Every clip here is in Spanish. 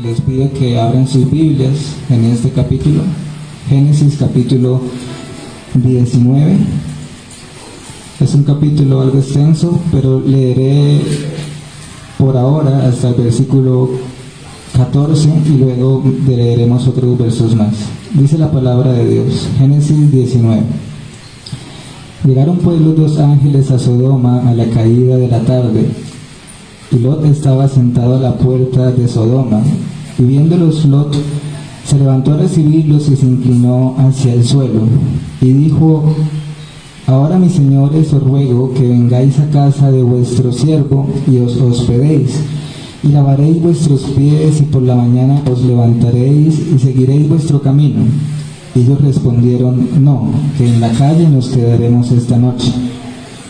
Les pido que abran sus Biblias en este capítulo, Génesis capítulo 19. Es un capítulo algo extenso, pero leeré por ahora hasta el versículo 14 y luego leeremos otros versos más. Dice la palabra de Dios, Génesis 19. Llegaron pues los dos ángeles a Sodoma a la caída de la tarde, y Lot estaba sentado a la puerta de Sodoma, y viéndolos Lot se levantó a recibirlos y se inclinó hacia el suelo, y dijo: Ahora, mis señores, os ruego que vengáis a casa de vuestro siervo y os hospedéis, y lavaréis vuestros pies, y por la mañana os levantaréis y seguiréis vuestro camino. Ellos respondieron: No, que en la calle nos quedaremos esta noche.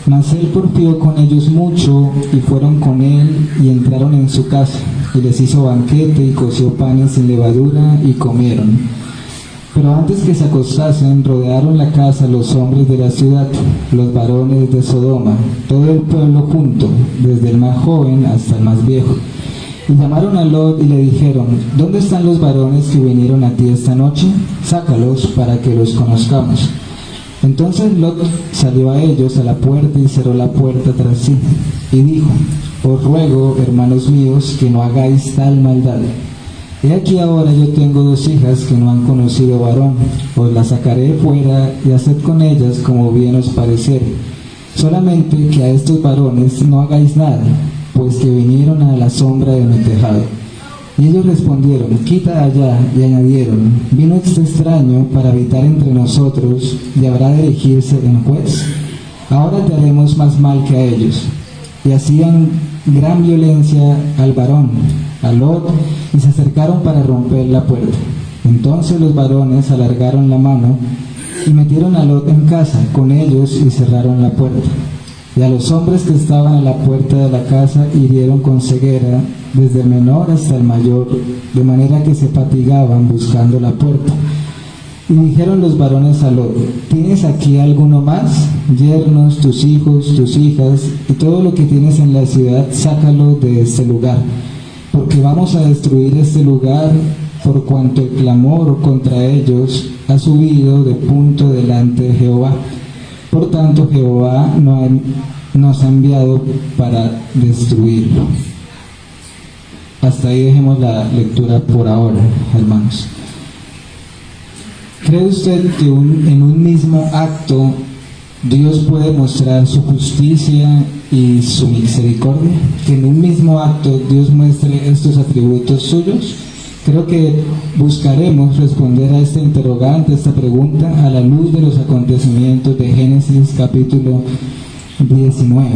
Mas él porfió con ellos mucho, y fueron con él, y entraron en su casa, y les hizo banquete, y coció panes sin levadura, y comieron. Pero antes que se acostasen, rodearon la casa los hombres de la ciudad, los varones de Sodoma, todo el pueblo junto, desde el más joven hasta el más viejo. Y llamaron a Lot y le dijeron: ¿Dónde están los varones que vinieron a ti esta noche? Sácalos para que los conozcamos. Entonces Lot salió a ellos a la puerta y cerró la puerta tras sí, y dijo: Os ruego, hermanos míos, que no hagáis tal maldad. He aquí ahora yo tengo 2 hijas que no han conocido varón, os las sacaré fuera y haced con ellas como bien os pareciere. Solamente que a estos varones no hagáis nada, pues que vinieron a la sombra de mi tejado. Y ellos respondieron: Quita allá. Y añadieron: Vino este extraño para habitar entre nosotros, y habrá de erigirse en juez. Ahora te haremos más mal que a ellos. Y hacían gran violencia al varón, a Lot, y se acercaron para romper la puerta. Entonces los varones alargaron la mano y metieron a Lot en casa con ellos y cerraron la puerta. Y a los hombres que estaban a la puerta de la casa hirieron con ceguera, desde el menor hasta el mayor, de manera que se fatigaban buscando la puerta. Y dijeron los varones a Lot: ¿Tienes aquí alguno más? Yernos, tus hijos, tus hijas, y todo lo que tienes en la ciudad, sácalo de este lugar, porque vamos a destruir este lugar, por cuanto el clamor contra ellos ha subido de punto delante de Jehová. Por tanto, Jehová nos ha enviado para destruirlo. Hasta ahí dejemos la lectura por ahora, hermanos. ¿Cree usted que en un mismo acto Dios puede mostrar su justicia y su misericordia? ¿Que en un mismo acto Dios muestre estos atributos suyos? Creo que buscaremos responder a esta interrogante, a esta pregunta, a la luz de los acontecimientos de Génesis capítulo 19.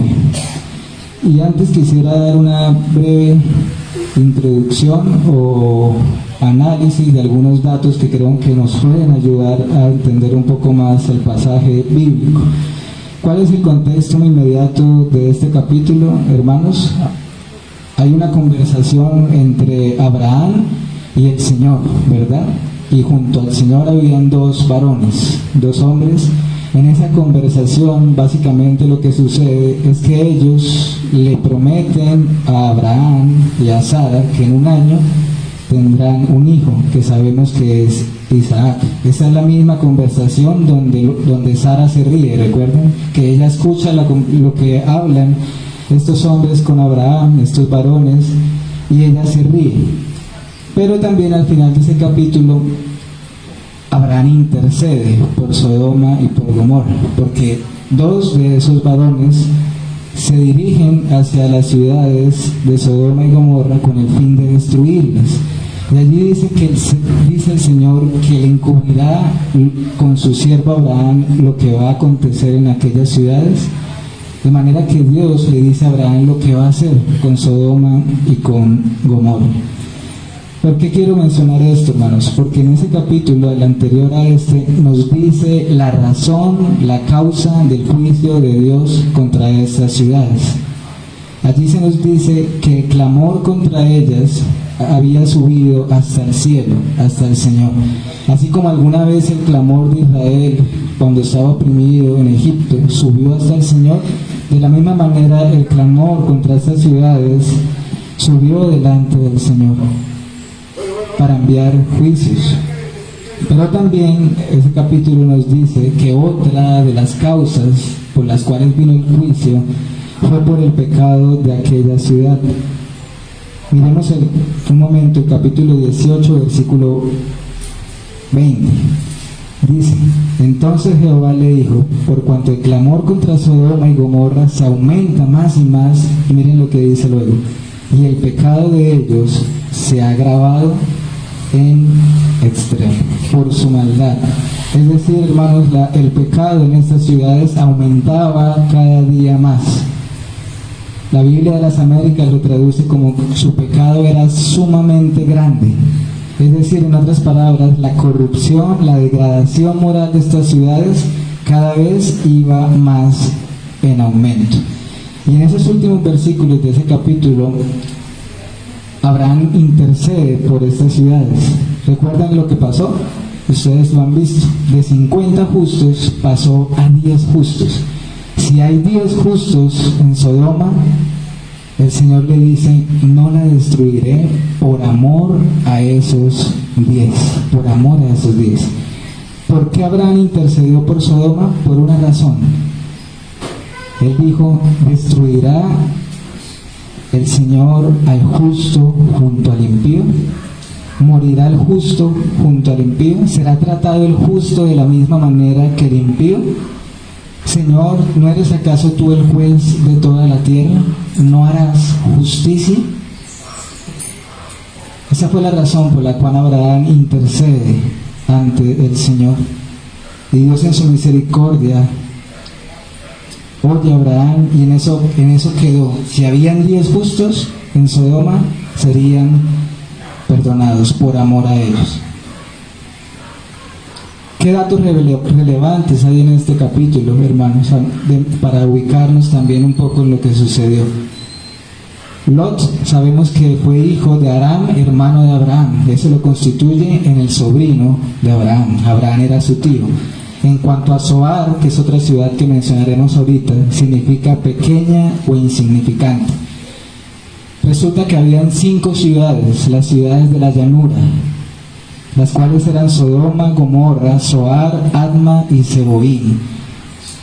Y antes quisiera dar una breve introducción o análisis de algunos datos que creo que nos pueden ayudar a entender un poco más el pasaje bíblico. ¿Cuál es el contexto inmediato de este capítulo, hermanos? Hay una conversación entre Abraham y el Señor, ¿verdad? Y junto al Señor habían 2 varones, 2 hombres. En esa conversación básicamente lo que sucede es que ellos le prometen a Abraham y a Sara que en un año tendrán un hijo, que sabemos que es Isaac. Esa es la misma conversación donde Sara se ríe. Recuerden que ella escucha lo que hablan estos hombres con Abraham, estos varones, y ella se ríe. Pero también al final de ese capítulo Abraham intercede por Sodoma y por Gomorra, porque 2 de esos varones se dirigen hacia las ciudades de Sodoma y Gomorra con el fin de destruirlas. Y allí dice el Señor que le encubrirá con su siervo Abraham lo que va a acontecer en aquellas ciudades, de manera que Dios le dice a Abraham lo que va a hacer con Sodoma y con Gomorra. ¿Por qué quiero mencionar esto, hermanos? Porque en ese capítulo, el anterior a este, nos dice la razón, la causa del juicio de Dios contra estas ciudades. Allí se nos dice que el clamor contra ellas había subido hasta el cielo, hasta el Señor. Así como alguna vez el clamor de Israel, cuando estaba oprimido en Egipto, subió hasta el Señor, de la misma manera el clamor contra estas ciudades subió delante del Señor. para enviar juicios. Pero también ese capítulo nos dice que otra de las causas por las cuales vino el juicio fue por el pecado de aquella ciudad. Miremos un momento el capítulo 18, versículo 20. Dice: entonces Jehová le dijo, por cuanto el clamor contra Sodoma y Gomorra se aumenta más y más, y miren lo que dice luego, y el pecado de ellos se ha agravado en extremo por su maldad. Es decir, hermanos, el pecado en estas ciudades aumentaba cada día más. La Biblia de las Américas lo traduce como su pecado era sumamente grande. Es decir, en otras palabras, la corrupción, la degradación moral de estas ciudades cada vez iba más en aumento. Y en esos últimos versículos de ese capítulo, Abraham intercede por estas ciudades. ¿Recuerdan lo que pasó? Ustedes lo han visto. De 50 justos pasó a 10 justos. Si hay 10 justos en Sodoma, el Señor le dice: no la destruiré por amor a esos 10. Por amor a esos 10. ¿Por qué Abraham intercedió por Sodoma? Por una razón. Él dijo: ¿destruirá el Señor al justo junto al impío? ¿Morirá el justo junto al impío? ¿Será tratado el justo de la misma manera que el impío? Señor, ¿no eres acaso tú el juez de toda la tierra? ¿No harás justicia? Esa fue la razón por la cual Abraham intercede ante el Señor. Y Dios en su misericordia oye a Abraham, y en eso quedó. Si habían 10 justos en Sodoma, serían perdonados por amor a ellos. ¿Qué datos relevantes hay en este capítulo, hermanos, para ubicarnos también un poco en lo que sucedió? Lot, sabemos que fue hijo de Aram, hermano de Abraham. Eso lo constituye en el sobrino de Abraham. Abraham era su tío. En cuanto a Zoar, que es otra ciudad que mencionaremos ahorita, significa pequeña o insignificante. Resulta que habían 5 ciudades, las ciudades de la llanura, las cuales eran Sodoma, Gomorra, Zoar, Adma y Zeboim.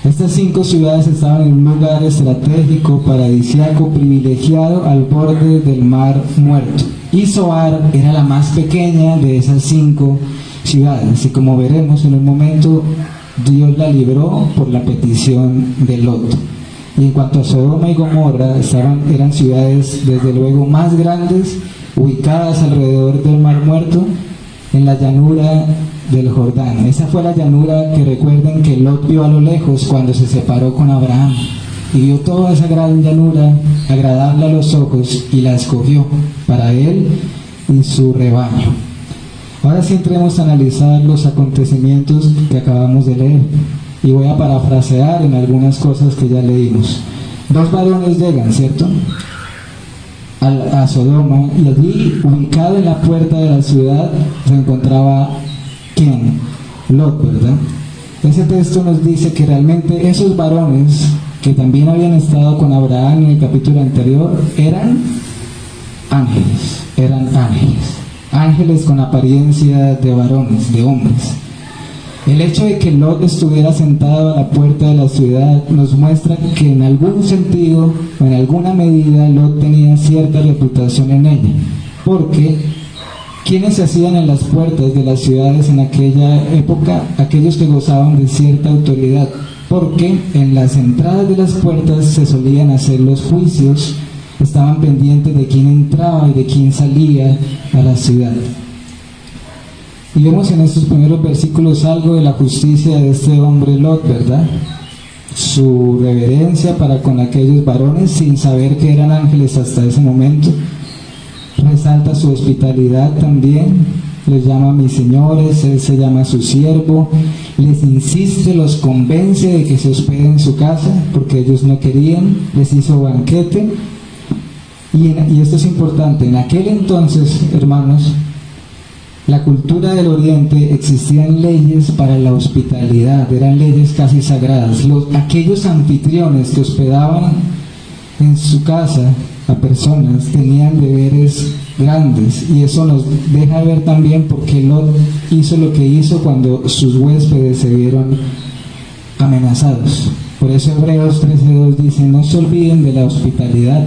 Estas 5 ciudades estaban en un lugar estratégico, paradisíaco, privilegiado al borde del mar Muerto. Y Zoar era la más pequeña de esas 5 ciudades. Y como veremos en un momento, Dios la libró por la petición de Lot. Y en cuanto a Sodoma y Gomorra, eran ciudades desde luego más grandes, ubicadas alrededor del mar Muerto, en la llanura del Jordán. Esa fue la llanura que recuerden que Lot vio a lo lejos cuando se separó con Abraham, y vio toda esa gran llanura agradable a los ojos y la escogió para él y su rebaño. Ahora sí entremos a analizar los acontecimientos que acabamos de leer, y voy a parafrasear en algunas cosas que ya leímos. 2 varones llegan, ¿cierto?, a Sodoma, y allí, ubicado en la puerta de la ciudad, se encontraba ¿quién? Lot, ¿verdad? Ese texto nos dice que realmente esos varones que también habían estado con Abraham en el capítulo anterior eran ángeles con apariencia de varones, de hombres. El hecho de que Lot estuviera sentado a la puerta de la ciudad nos muestra que en algún sentido o en alguna medida Lot tenía cierta reputación en ella, porque ¿quiénes se hacían en las puertas de las ciudades en aquella época? Aquellos que gozaban de cierta autoridad, porque en las entradas de las puertas se solían hacer los juicios, estaban pendientes de quién entraba y de quién salía a la ciudad. Y vemos en estos primeros versículos algo de la justicia de este hombre Lot, ¿verdad? Su reverencia para con aquellos varones, sin saber que eran ángeles hasta ese momento. Resalta su hospitalidad también, les llama mis señores, él se llama su siervo, les insiste, los convence de que se hospeden en su casa, porque ellos no querían, les hizo banquete. Y esto es importante, en aquel entonces, hermanos, la cultura del Oriente, existían leyes para la hospitalidad, eran leyes casi sagradas. Aquellos anfitriones que hospedaban en su casa a personas, tenían deberes grandes, y eso nos deja ver también por qué Lot hizo lo que hizo cuando sus huéspedes se vieron amenazados. Por eso Hebreos 13:2 dice: no se olviden de la hospitalidad,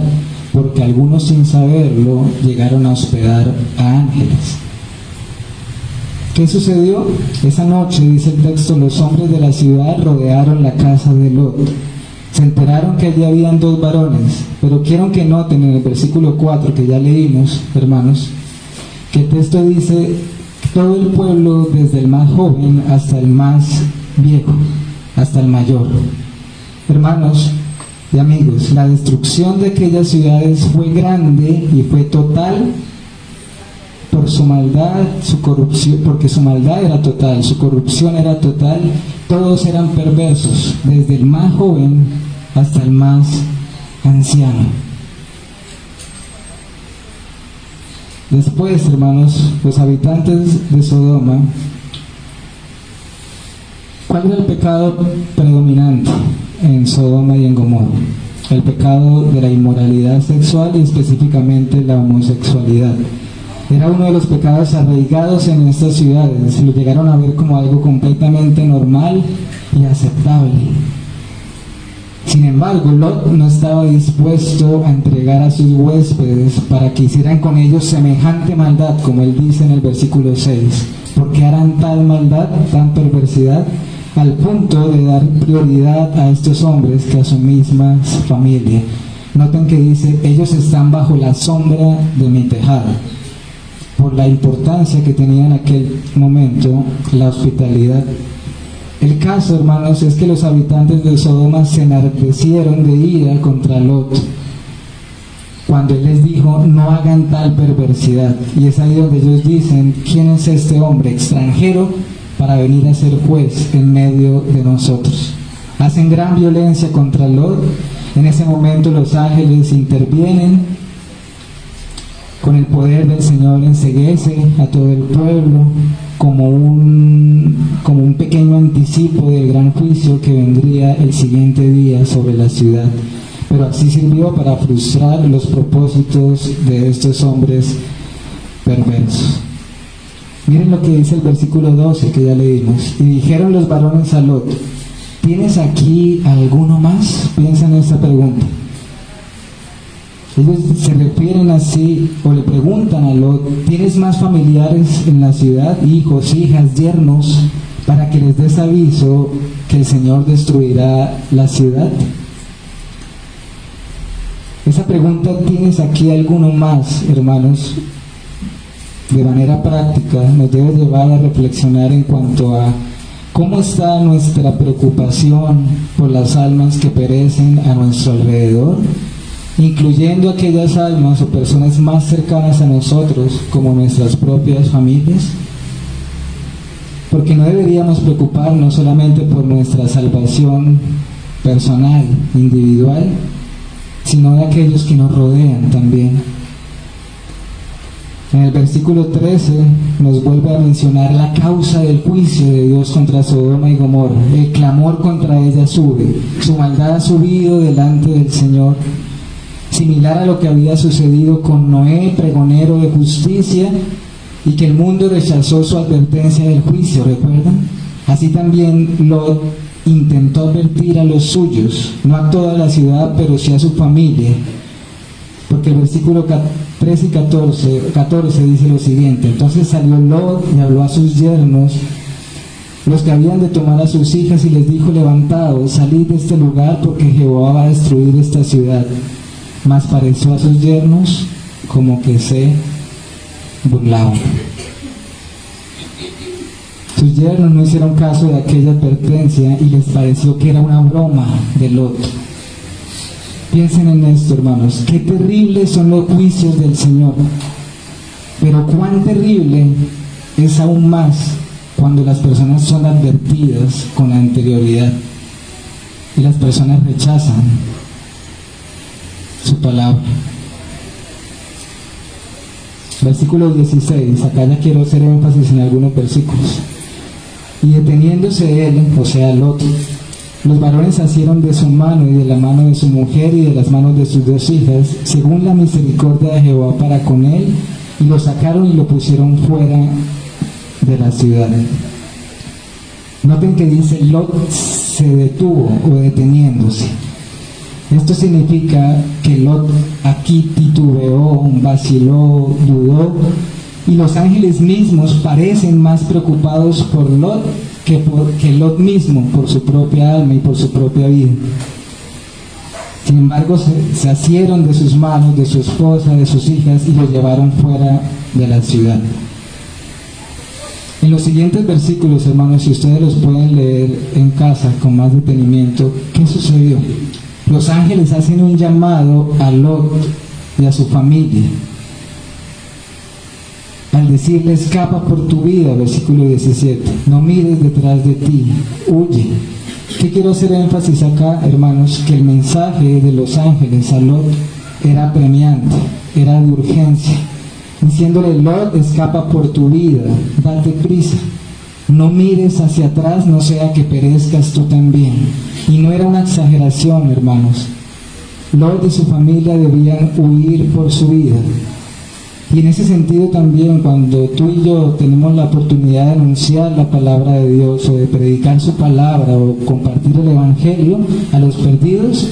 porque algunos sin saberlo llegaron a hospedar a ángeles. ¿Qué sucedió? Esa noche, dice el texto, los hombres de la ciudad rodearon la casa de Lot. Se enteraron que allí habían 2 varones, pero quiero que noten en el versículo 4 que ya leímos, hermanos, que el texto dice: todo el pueblo, desde el más joven hasta el más viejo, hasta el mayor. Hermanos y amigos, la destrucción de aquellas ciudades fue grande y fue total por su maldad, su corrupción, porque su maldad era total, su corrupción era total, todos eran perversos, desde el más joven hasta el más anciano. Después, hermanos, los habitantes de Sodoma, ¿cuál era el pecado predominante en Sodoma y en Gomorra? El pecado de la inmoralidad sexual, y específicamente la homosexualidad. Era uno de los pecados arraigados en estas ciudades. Lo llegaron a ver como algo completamente normal y aceptable. Sin embargo, Lot no estaba dispuesto a entregar a sus huéspedes para que hicieran con ellos semejante maldad, como él dice en el versículo 6. Porque harán tal maldad, tan perversidad, al punto de dar prioridad a estos hombres que a su misma familia. Noten que dice: ellos están bajo la sombra de mi tejado. Por la importancia que tenía en aquel momento la hospitalidad. El caso, hermanos, es que los habitantes de Sodoma se enardecieron de ira contra Lot cuando él les dijo: no hagan tal perversidad. Y es ahí donde ellos dicen: ¿quién es este hombre extranjero para venir a ser juez en medio de nosotros? Hacen gran violencia contra Lot. En ese momento los ángeles intervienen con el poder del Señor, enceguece a todo el pueblo como un pequeño anticipo del gran juicio que vendría el siguiente día sobre la ciudad. Pero así sirvió para frustrar los propósitos de estos hombres perversos. Miren lo que dice el versículo 12 que ya leímos. Y dijeron los varones a Lot: ¿tienes aquí alguno más? Piensa en esta pregunta. Ellos se refieren así, o le preguntan a Lot: ¿tienes más familiares en la ciudad, hijos, hijas, yernos, para que les des aviso que el Señor destruirá la ciudad? Esa pregunta: ¿tienes aquí alguno más, hermanos?, de manera práctica nos debe llevar a reflexionar en cuanto a cómo está nuestra preocupación por las almas que perecen a nuestro alrededor, incluyendo aquellas almas o personas más cercanas a nosotros, como nuestras propias familias. Porque no deberíamos preocuparnos solamente por nuestra salvación personal, individual, sino de aquellos que nos rodean también. En el versículo 13 nos vuelve a mencionar la causa del juicio de Dios contra Sodoma y Gomorra. El clamor contra ella sube, su maldad ha subido delante del Señor, similar a lo que había sucedido con Noé, pregonero de justicia, y que el mundo rechazó su advertencia del juicio, ¿recuerdan? Así también Lot intentó advertir a los suyos, no a toda la ciudad, pero sí a su familia, porque el versículo 13 y 14 dice lo siguiente: entonces salió Lot y habló a sus yernos, los que habían de tomar a sus hijas, y les dijo: levantaos, salid de este lugar, porque Jehová va a destruir esta ciudad. Mas pareció a sus yernos como que se burlaban. Sus yernos no hicieron caso de aquella advertencia y les pareció que era una broma de Lot. Piensen en esto, hermanos: qué terribles son los juicios del Señor, pero cuán terrible es aún más cuando las personas son advertidas con anterioridad y las personas rechazan su palabra. Versículo 16, acá ya quiero hacer énfasis en algunos versículos. Y deteniéndose él, o sea Lot, Los varones asieron de su mano y de la mano de su mujer y de las manos de sus 2 hijas, según la misericordia de Jehová para con él, y lo sacaron y lo pusieron fuera de la ciudad. Noten que dice Lot se detuvo o deteniéndose. Esto significa que Lot aquí titubeó, vaciló, dudó, y los ángeles mismos parecen más preocupados por Lot que Lot mismo, por su propia alma y por su propia vida. Sin embargo, se asieron de sus manos, de su esposa, de sus hijas, y lo llevaron fuera de la ciudad. En los siguientes versículos, hermanos, si ustedes los pueden leer en casa con más detenimiento, ¿qué sucedió? Los ángeles hacen un llamado a Lot y a su familia al decirle: escapa por tu vida, versículo 17, no mires detrás de ti, huye. ¿Qué quiero hacer énfasis acá, hermanos? Que el mensaje de los ángeles a Lot era apremiante, era de urgencia, diciéndole: Lot, escapa por tu vida, date prisa, no mires hacia atrás, no sea que perezcas tú también. Y no era una exageración, hermanos. Lot y su familia debían huir por su vida. Y en ese sentido también, cuando tú y yo tenemos la oportunidad de anunciar la palabra de Dios, o de predicar su palabra, o compartir el evangelio a los perdidos,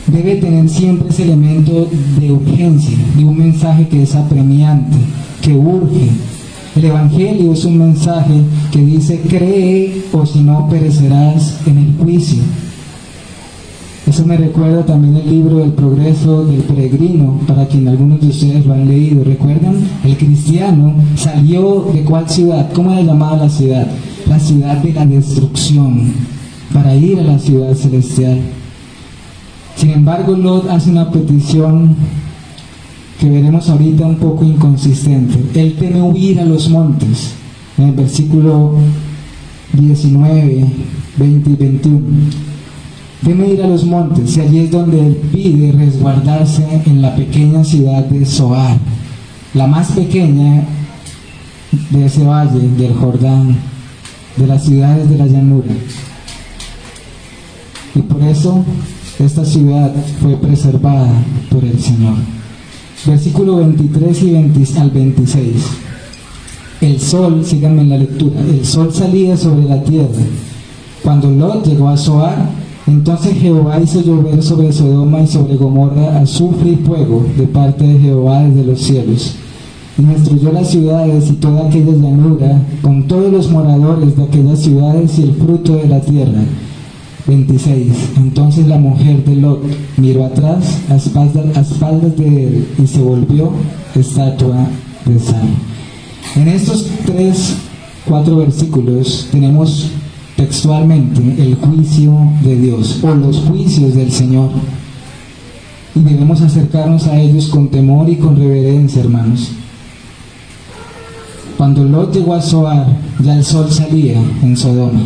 debe tener siempre ese elemento de urgencia, de un mensaje que es apremiante, que urge. El evangelio es un mensaje que dice: cree o si no perecerás en el juicio. Eso me recuerda también el libro del Progreso del Peregrino, para quien algunos de ustedes lo han leído. ¿Recuerdan? El cristiano salió ¿de cuál ciudad? ¿Cómo era llamada la ciudad? La ciudad de la destrucción, para ir a la ciudad celestial. Sin embargo, Lot hace una petición que veremos ahorita un poco inconsistente. Él teme huir a los montes. En el versículo 19, 20 y 21. Teme ir a los montes, y allí es donde él pide resguardarse en la pequeña ciudad de Zoar, la más pequeña de ese valle del Jordán, de las ciudades de la llanura. Y por eso esta ciudad fue preservada por el Señor. Versículo 23 y 20 al 26. El sol, síganme en la lectura, el sol salía sobre la tierra. Cuando Lot llegó a Zoar, entonces Jehová hizo llover sobre Sodoma y sobre Gomorra azufre y fuego de parte de Jehová desde los cielos. Y destruyó las ciudades y toda aquella llanura, con todos los moradores de aquellas ciudades y el fruto de la tierra. 26. Entonces la mujer de Lot miró atrás a espaldas de él y se volvió estatua de sal. En estos 4 versículos tenemos textualmente el juicio de Dios, o los juicios del Señor, y debemos acercarnos a ellos con temor y con reverencia, hermanos. Cuando Lot llegó a Zoar, ya el sol salía en Sodoma,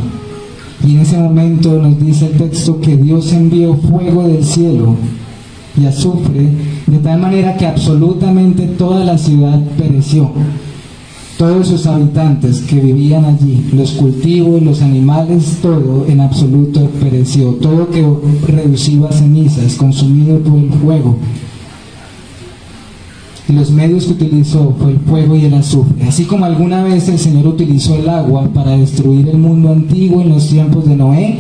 y en ese momento nos dice el texto que Dios envió fuego del cielo y azufre, de tal manera que absolutamente toda la ciudad pereció. Todos sus habitantes que vivían allí, los cultivos, los animales, todo en absoluto pereció. Todo quedó reducido a cenizas, consumido por el fuego. Y los medios que utilizó fue el fuego y el azufre. Así como alguna vez el Señor utilizó el agua para destruir el mundo antiguo en los tiempos de Noé,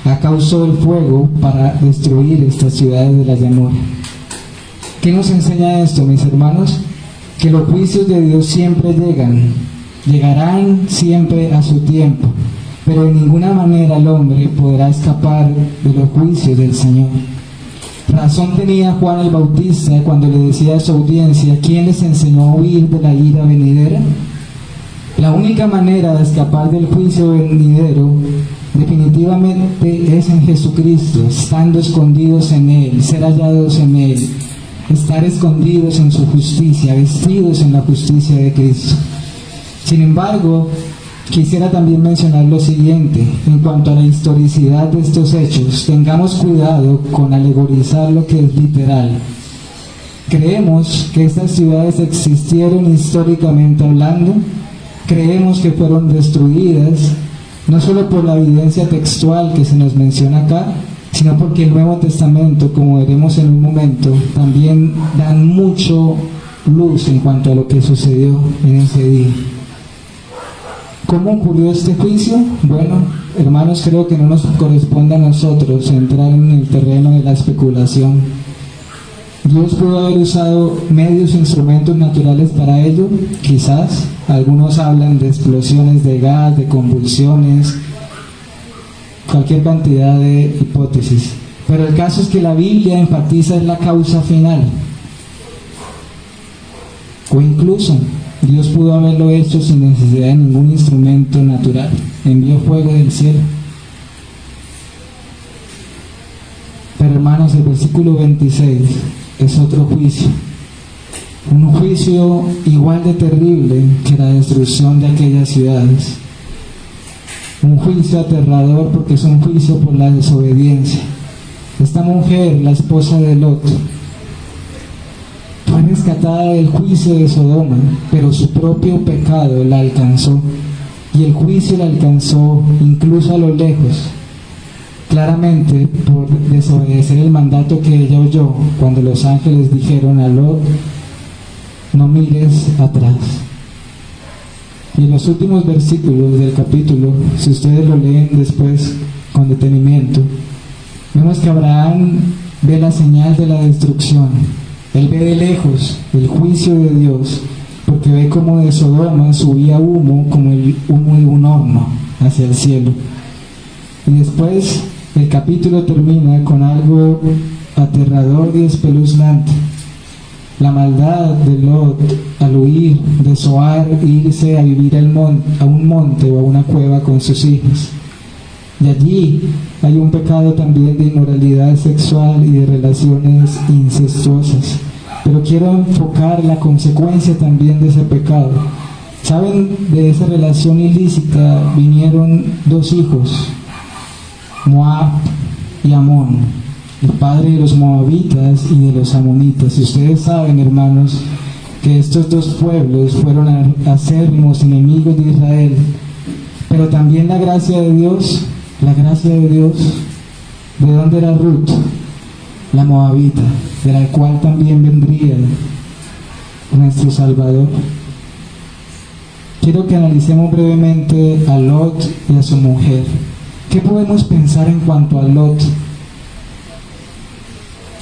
acá usó el fuego para destruir estas ciudades de la llanura. ¿Qué nos enseña esto, mis hermanos? Que los juicios de Dios siempre llegarán siempre a su tiempo, pero de ninguna manera el hombre podrá escapar de los juicios del Señor. Razón tenía Juan el Bautista cuando le decía a su audiencia: ¿quién les enseñó a huir de la ira venidera? La única manera de escapar del juicio venidero definitivamente es en Jesucristo, estando escondidos en Él, ser hallados en Él, estar escondidos en su justicia, vestidos en la justicia de Cristo. Sin embargo, quisiera también mencionar lo siguiente en cuanto a la historicidad de estos hechos. Tengamos cuidado con alegorizar lo que es literal. Creemos que estas ciudades existieron históricamente hablando, creemos que fueron destruidas, no solo por la evidencia textual que se nos menciona acá, sino porque el Nuevo Testamento, como veremos en un momento, también dan mucho luz en cuanto a lo que sucedió en ese día. ¿Cómo ocurrió este juicio? Bueno, hermanos, creo que no nos corresponde a nosotros entrar en el terreno de la especulación. Dios pudo haber usado medios e instrumentos naturales para ello, quizás. Algunos hablan de explosiones de gas, de convulsiones, cualquier cantidad de hipótesis. Pero el caso es que la Biblia enfatiza en la causa final. O incluso Dios pudo haberlo hecho sin necesidad de ningún instrumento natural. Envió fuego del cielo. Pero hermanos, el versículo 26 es otro juicio. Un juicio igual de terrible que la destrucción de aquellas ciudades. Un juicio aterrador porque es un juicio por la desobediencia. Esta mujer, la esposa de Lot, fue rescatada del juicio de Sodoma, pero su propio pecado la alcanzó. Y el juicio la alcanzó incluso a lo lejos, claramente por desobedecer el mandato que ella oyó cuando los ángeles dijeron a Lot: no mires atrás. Y en los últimos versículos del capítulo, si ustedes lo leen después con detenimiento, vemos que Abraham ve la señal de la destrucción. Él ve de lejos el juicio de Dios, porque ve como de Sodoma subía humo, como el humo de un horno, hacia el cielo. Y después el capítulo termina con algo aterrador y espeluznante. La maldad de Lot al huir de Zoar e irse a vivir a un monte o a una cueva con sus hijos. Y allí hay un pecado también de inmoralidad sexual y de relaciones incestuosas. Pero quiero enfocar la consecuencia también de ese pecado. ¿Saben? De esa relación ilícita vinieron dos hijos, Moab y Amón, el padre de los moabitas y de los amonitas. Y ustedes saben, hermanos, que estos dos pueblos fueron acérrimos enemigos de Israel. Pero también la gracia de Dios, ¿de dónde era Ruth? La moabita, de la cual también vendría nuestro Salvador. Quiero que analicemos brevemente a Lot y a su mujer. ¿Qué podemos pensar en cuanto a Lot?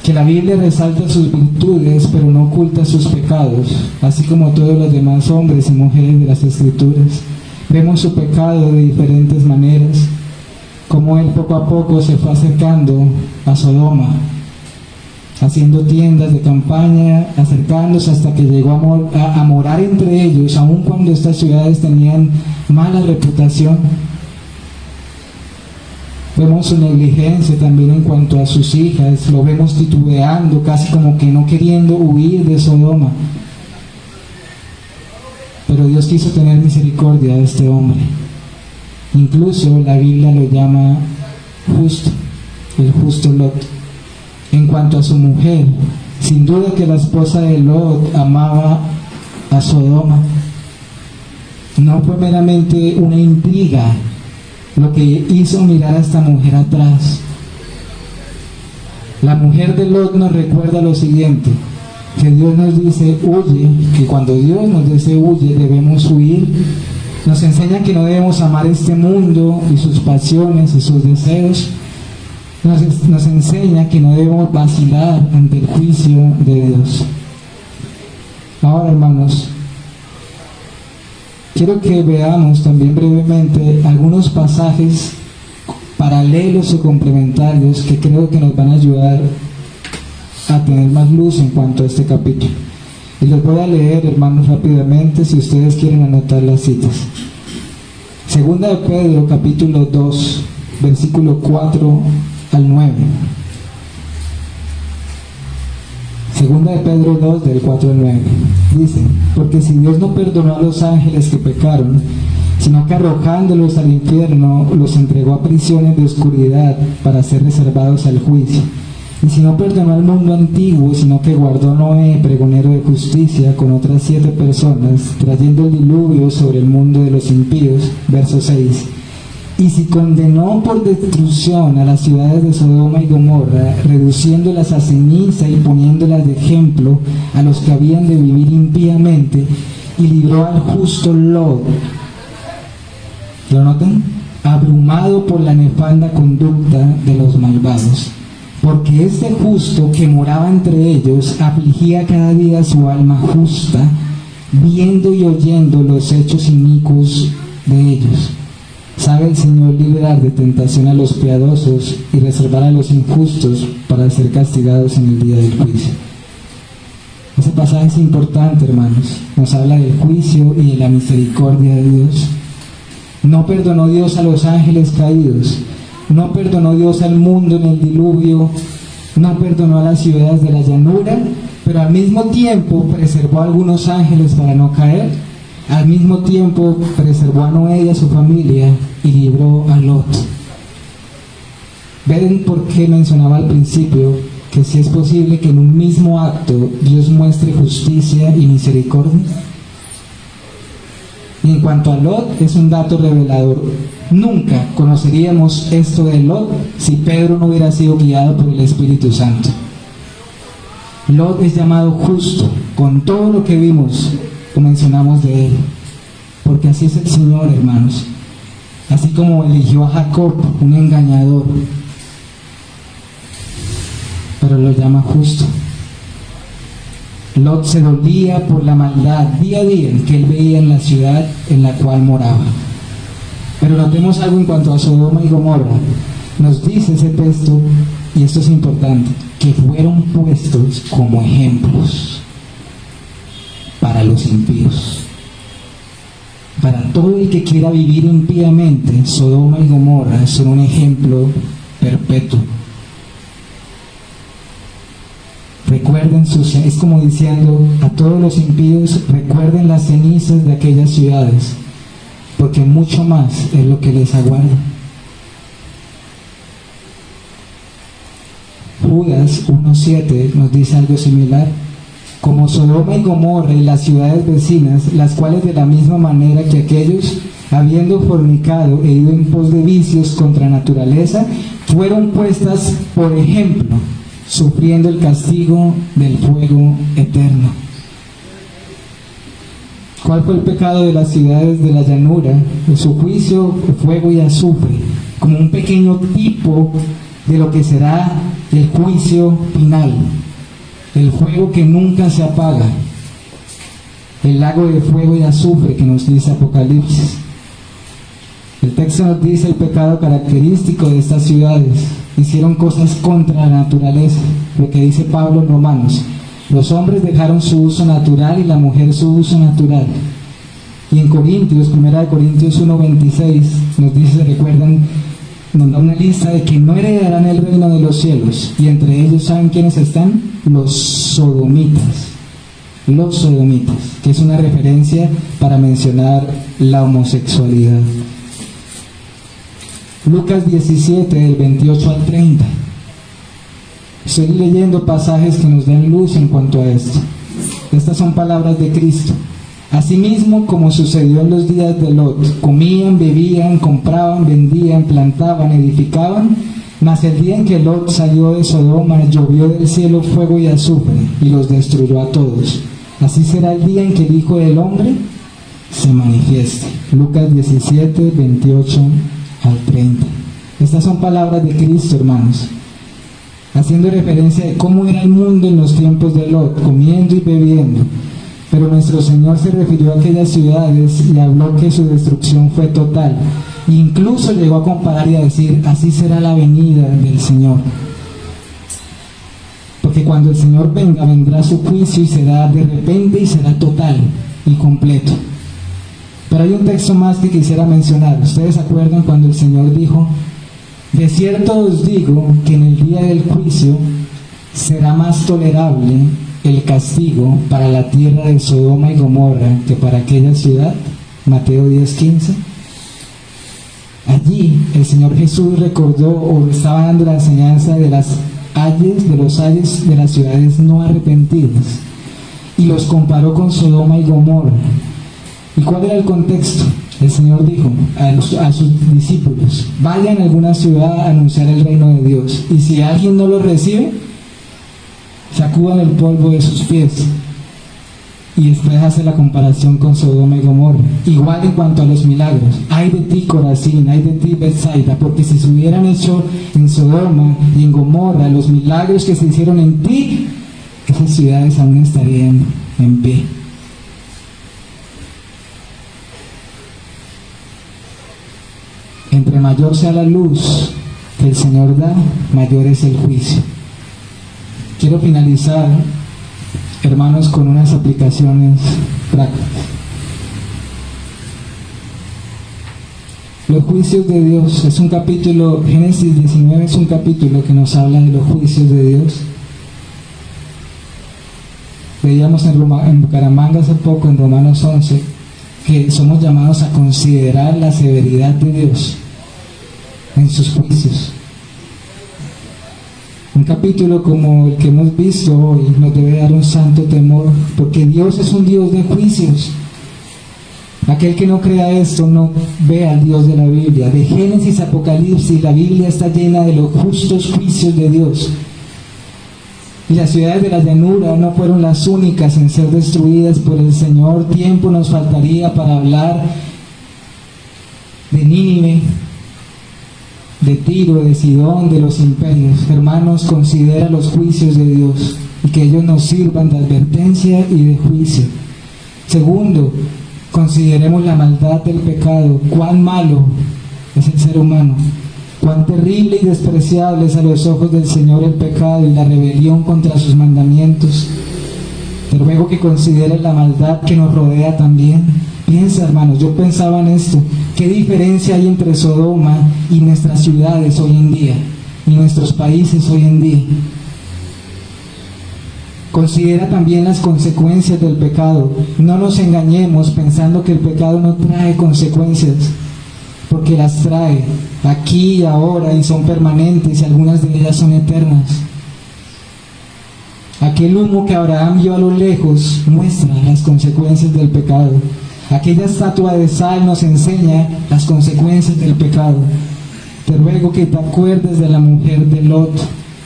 Que la Biblia resalta sus virtudes, pero no oculta sus pecados, así como todos los demás hombres y mujeres de las Escrituras. Vemos su pecado de diferentes maneras, como él poco a poco se fue acercando a Sodoma, haciendo tiendas de campaña, acercándose hasta que llegó a morar entre ellos, aun cuando estas ciudades tenían mala reputación. Vemos su negligencia también en cuanto a sus hijas, lo vemos titubeando, casi como que no queriendo huir de Sodoma. Pero Dios quiso tener misericordia de este hombre. Incluso la Biblia lo llama justo, el justo Lot. En cuanto a su mujer, sin duda que la esposa de Lot amaba a Sodoma. No fue meramente una intriga lo que hizo mirar a esta mujer atrás. La mujer de Lot nos recuerda lo siguiente, que Dios nos dice huye, que cuando Dios nos dice huye debemos huir. Nos enseña que no debemos amar este mundo y sus pasiones y sus deseos. Nos enseña que no debemos vacilar ante el juicio de Dios. Ahora, hermanos, quiero que veamos también brevemente algunos pasajes paralelos o complementarios que creo que nos van a ayudar a tener más luz en cuanto a este capítulo. Y los voy a leer, hermanos, rápidamente, si ustedes quieren anotar las citas. Segunda de Pedro, capítulo 2, versículo 4 al 9. Segunda de Pedro 2, del 4 al 9. Dice: porque si Dios no perdonó a los ángeles que pecaron, sino que arrojándolos al infierno los entregó a prisiones de oscuridad para ser reservados al juicio. Y si no perdonó al mundo antiguo, sino que guardó a Noé, pregonero de justicia, con otras 7 personas, trayendo el diluvio sobre el mundo de los impíos. Verso 6. Y si condenó por destrucción a las ciudades de Sodoma y Gomorra, reduciéndolas a ceniza y poniéndolas de ejemplo a los que habían de vivir impíamente, y libró al justo Lot, ¿lo notan?, abrumado por la nefanda conducta de los malvados, porque este justo que moraba entre ellos afligía cada día su alma justa, viendo y oyendo los hechos inicuos de ellos. Sabe el Señor librar de tentación a los piadosos y reservar a los injustos para ser castigados en el día del juicio. Ese pasaje es importante, hermanos. Nos habla del juicio y de la misericordia de Dios. No perdonó Dios a los ángeles caídos, no perdonó Dios al mundo en el diluvio, no perdonó a las ciudades de la llanura, pero al mismo tiempo preservó a algunos ángeles para no caer. Al mismo tiempo preservó a Noé y a su familia y libró a Lot. ¿Ven por qué mencionaba al principio que si es posible que en un mismo acto Dios muestre justicia y misericordia? Y en cuanto a Lot, es un dato revelador. Nunca conoceríamos esto de Lot si Pedro no hubiera sido guiado por el Espíritu Santo. Lot es llamado justo con todo lo que vimos o mencionamos de él, porque así es el Señor, hermanos. Así como eligió a Jacob, un engañador, pero lo llama justo. Lot se dolía por la maldad día a día que él veía en la ciudad en la cual moraba. Pero notemos algo en cuanto a Sodoma y Gomorra. Nos dice ese texto, y esto es importante, que fueron puestos como ejemplos para los impíos. Para todo el que quiera vivir impíamente, Sodoma y Gomorra son un ejemplo perpetuo. Recuerden es como diciendo a todos los impíos, recuerden las cenizas de aquellas ciudades, porque mucho más es lo que les aguarda. Judas 1:7 nos dice algo similar. Como Sodoma y Gomorra y las ciudades vecinas, las cuales de la misma manera que aquellos, habiendo fornicado e ido en pos de vicios contra naturaleza, fueron puestas por ejemplo, sufriendo el castigo del fuego eterno. ¿Cuál fue el pecado de las ciudades de la llanura? Su juicio, fuego y azufre, como un pequeño tipo de lo que será el juicio final. El fuego que nunca se apaga, el lago de fuego y azufre que nos dice Apocalipsis. El texto nos dice el pecado característico de estas ciudades: hicieron cosas contra la naturaleza, lo que dice Pablo en Romanos. Los hombres dejaron su uso natural y la mujer su uso natural. Y en Corintios, 1 Corintios 1:26 nos dice, recuerdan, nos da una lista de que no heredarán el reino de los cielos, y entre ellos, ¿saben quiénes están? Los sodomitas, que es una referencia para mencionar la homosexualidad. Lucas 17, del 28 al 30. Estoy leyendo pasajes que nos dan luz en cuanto a esto. Estas son palabras de Cristo. Asimismo, como sucedió en los días de Lot, comían, bebían, compraban, vendían, plantaban, edificaban, mas el día en que Lot salió de Sodoma, llovió del cielo fuego y azufre, y los destruyó a todos. Así será el día en que el Hijo del Hombre se manifieste. Lucas 17, 28 al 30. Estas son palabras de Cristo, hermanos, haciendo referencia de cómo era el mundo en los tiempos de Lot, comiendo y bebiendo. Pero nuestro Señor se refirió a aquellas ciudades y habló que su destrucción fue total. Incluso llegó a comparar y a decir, así será la venida del Señor. Porque cuando el Señor venga, vendrá su juicio y será de repente y será total y completo. Pero hay un texto más que quisiera mencionar. ¿Ustedes se acuerdan cuando el Señor dijo, de cierto os digo que en el día del juicio será más tolerable el castigo para la tierra de Sodoma y Gomorra que para aquella ciudad? Mateo 10:15. Allí el Señor Jesús recordó o estaba dando la enseñanza de los ayes de las ciudades no arrepentidas y los comparó con Sodoma y Gomorra. ¿Y cuál era el contexto? El Señor dijo a sus discípulos: vayan a alguna ciudad a anunciar el reino de Dios, y si alguien no lo recibe, sacudan el polvo de sus pies. Y después hace la comparación con Sodoma y Gomorra. Igual en cuanto a los milagros: ay de ti, Corazín, ay de ti, Betsaida, porque si se hubieran hecho en Sodoma y en Gomorra los milagros que se hicieron en ti, esas ciudades aún estarían en pie. Entre mayor sea la luz que el Señor da, mayor es el juicio. Quiero finalizar, hermanos, con unas aplicaciones prácticas. Los juicios de Dios es un capítulo, Génesis 19 es un capítulo que nos habla de los juicios de Dios. Veíamos en Bucaramanga hace poco, en Romanos 11, que somos llamados a considerar la severidad de Dios en sus juicios. Un capítulo como el que hemos visto hoy nos debe dar un santo temor, porque Dios es un Dios de juicios. Aquel que no crea esto no ve al Dios de la Biblia. De Génesis a Apocalipsis, la Biblia está llena de los justos juicios de Dios. Y las ciudades de la llanura no fueron las únicas en ser destruidas por el Señor. Tiempo nos faltaría para hablar de Nínive, de Tiro, de Sidón, de los imperios. Hermanos, considera los juicios de Dios y que ellos nos sirvan de advertencia y de juicio. Segundo, consideremos la maldad del pecado. Cuán malo es el ser humano, cuán terrible y despreciable es a los ojos del Señor el pecado y la rebelión contra sus mandamientos. Te ruego que consideres la maldad que nos rodea también. Piensa, hermanos, yo pensaba en esto: ¿qué diferencia hay entre Sodoma y nuestras ciudades hoy en día, y nuestros países hoy en día? Considera también las consecuencias del pecado. No nos engañemos pensando que el pecado no trae consecuencias, porque las trae aquí y ahora, y son permanentes, y algunas de ellas son eternas. Aquel humo que Abraham vio a lo lejos muestra las consecuencias del pecado. Aquella estatua de sal nos enseña las consecuencias del pecado. Te ruego que te acuerdes de la mujer de Lot.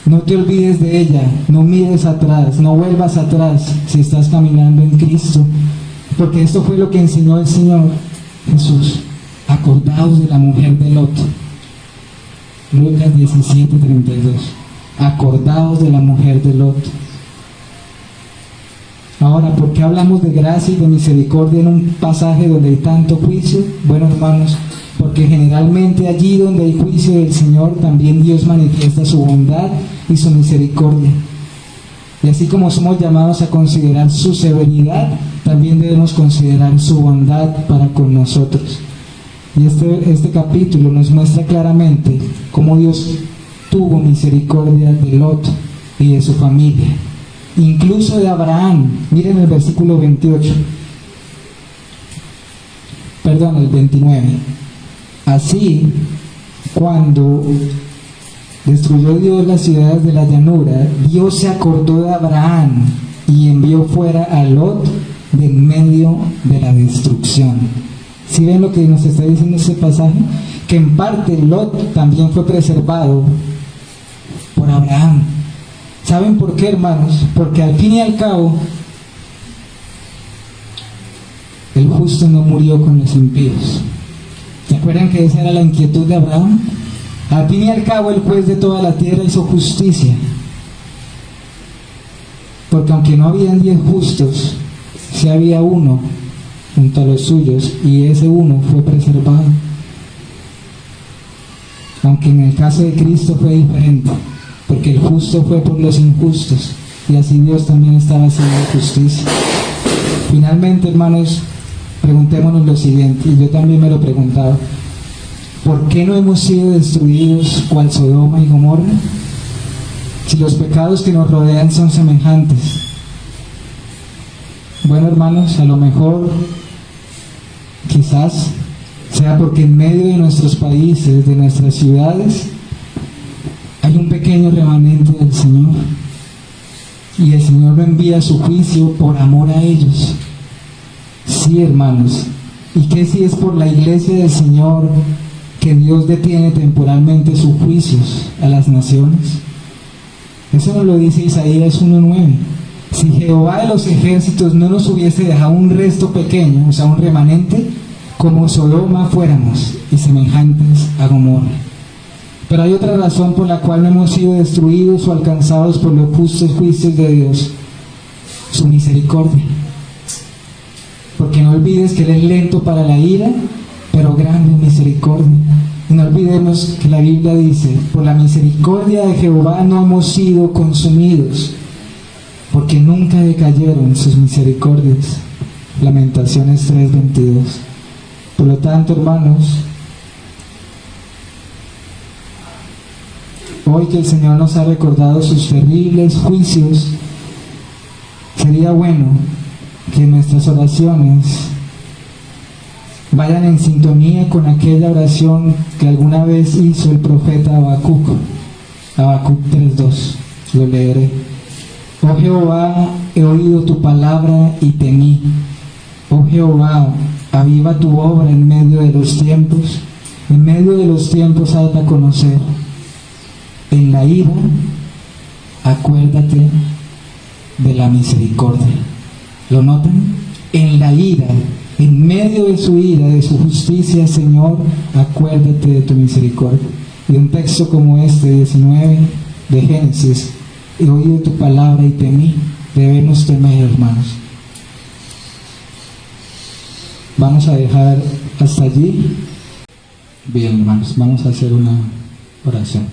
No te olvides de ella, no mires atrás, no vuelvas atrás si estás caminando en Cristo, porque esto fue lo que enseñó el Señor Jesús. Acordaos de la mujer de Lot. Lucas 17:32. Acordaos de la mujer de Lot. Ahora, ¿por qué hablamos de gracia y de misericordia en un pasaje donde hay tanto juicio? Bueno, hermanos, porque generalmente allí donde hay juicio del Señor, también Dios manifiesta su bondad y su misericordia. Y así como somos llamados a considerar su severidad, también debemos considerar su bondad para con nosotros. Y este capítulo nos muestra claramente cómo Dios tuvo misericordia de Lot y de su familia, incluso de Abraham. Miren el versículo 28, el 29. Así, cuando destruyó Dios las ciudades de la llanura, Dios se acordó de Abraham y envió fuera a Lot de en medio de la destrucción. ¿Sí ven lo que nos está diciendo este pasaje? Que en parte Lot también fue preservado por Abraham. ¿Saben por qué, hermanos? Porque al fin y al cabo, el justo no murió con los impíos. ¿Se acuerdan que esa era la inquietud de Abraham? Al fin y al cabo, el juez de toda la tierra hizo justicia. Porque aunque no habían 10 justos, sí había uno junto a los suyos, y ese uno fue preservado. Aunque en el caso de Cristo fue diferente, porque el justo fue por los injustos, y así Dios también estaba haciendo justicia. Finalmente, hermanos, preguntémonos lo siguiente, y yo también me lo preguntaba: ¿por qué no hemos sido destruidos cual Sodoma y Gomorra? Si los pecados que nos rodean son semejantes. Bueno, hermanos, a lo mejor, quizás, sea porque en medio de nuestros países, de nuestras ciudades, hay un pequeño remanente del Señor, y el Señor no envía su juicio por amor a ellos. Sí, hermanos, ¿Y qué si es por la iglesia del Señor que Dios detiene temporalmente sus juicios a las naciones? Eso nos lo dice Isaías 1:9. Si Jehová de los ejércitos no nos hubiese dejado un resto pequeño, o sea, un remanente, como Sodoma fuéramos y semejantes a Gomorra. Pero hay otra razón por la cual no hemos sido destruidos o alcanzados por los justos juicios de Dios: su misericordia. Porque no olvides que Él es lento para la ira, pero grande en misericordia. Y no olvidemos que la Biblia dice: por la misericordia de Jehová no hemos sido consumidos, porque nunca decayeron sus misericordias. Lamentaciones 3:22. Por lo tanto, hermanos, hoy que el Señor nos ha recordado sus terribles juicios, sería bueno que nuestras oraciones vayan en sintonía con aquella oración que alguna vez hizo el profeta Habacuc. Habacuc 3:2. Lo leeré. Oh Jehová, he oído tu palabra y temí. Oh Jehová, aviva tu obra en medio de los tiempos. En medio de los tiempos hazla conocer. En la ira, acuérdate de la misericordia. ¿Lo notan? En la ira, en medio de su ira, de su justicia, Señor, acuérdate de tu misericordia. Y un texto como este, 19 de Génesis: he oído tu palabra y temí. Debemos temer, hermanos. Vamos a dejar hasta allí. Bien, hermanos, vamos a hacer una oración.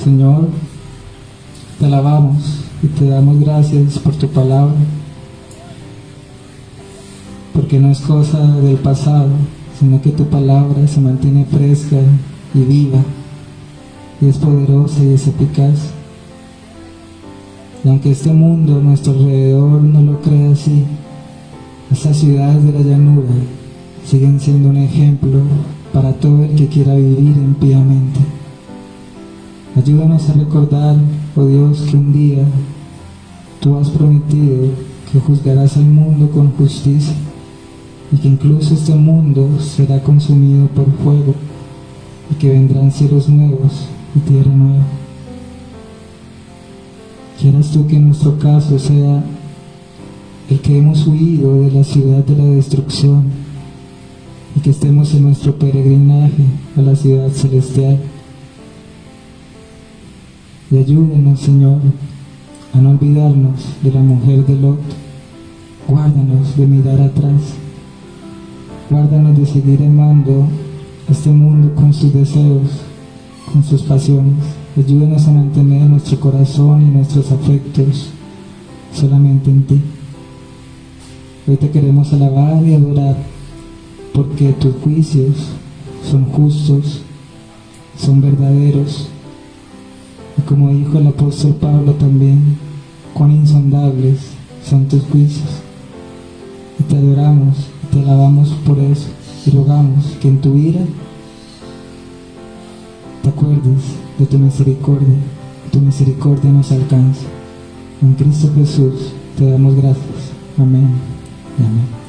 Señor, te alabamos y te damos gracias por tu palabra, porque no es cosa del pasado, sino que tu palabra se mantiene fresca y viva, y es poderosa y es eficaz. Y aunque este mundo a nuestro alrededor no lo crea así, estas ciudades de la llanura siguen siendo un ejemplo para todo el que quiera vivir impíamente. Ayúdanos a recordar, oh Dios, que un día tú has prometido que juzgarás al mundo con justicia, y que incluso este mundo será consumido por fuego, y que vendrán cielos nuevos y tierra nueva. Quieras tú que nuestro caso sea el que hemos huido de la ciudad de la destrucción, y que estemos en nuestro peregrinaje a la ciudad celestial. Y ayúdenos, Señor, a no olvidarnos de la mujer de Lot. Guárdanos de mirar atrás. Guárdanos de seguir amando este mundo con sus deseos, con sus pasiones. Ayúdanos a mantener nuestro corazón y nuestros afectos solamente en ti. Hoy te queremos alabar y adorar, porque tus juicios son justos, son verdaderos. Y como dijo el apóstol Pablo también, cuán insondables son tus juicios. Y te adoramos y te alabamos por eso, y rogamos que en tu ira te acuerdes de tu misericordia nos alcance. En Cristo Jesús te damos gracias. Amén y amén.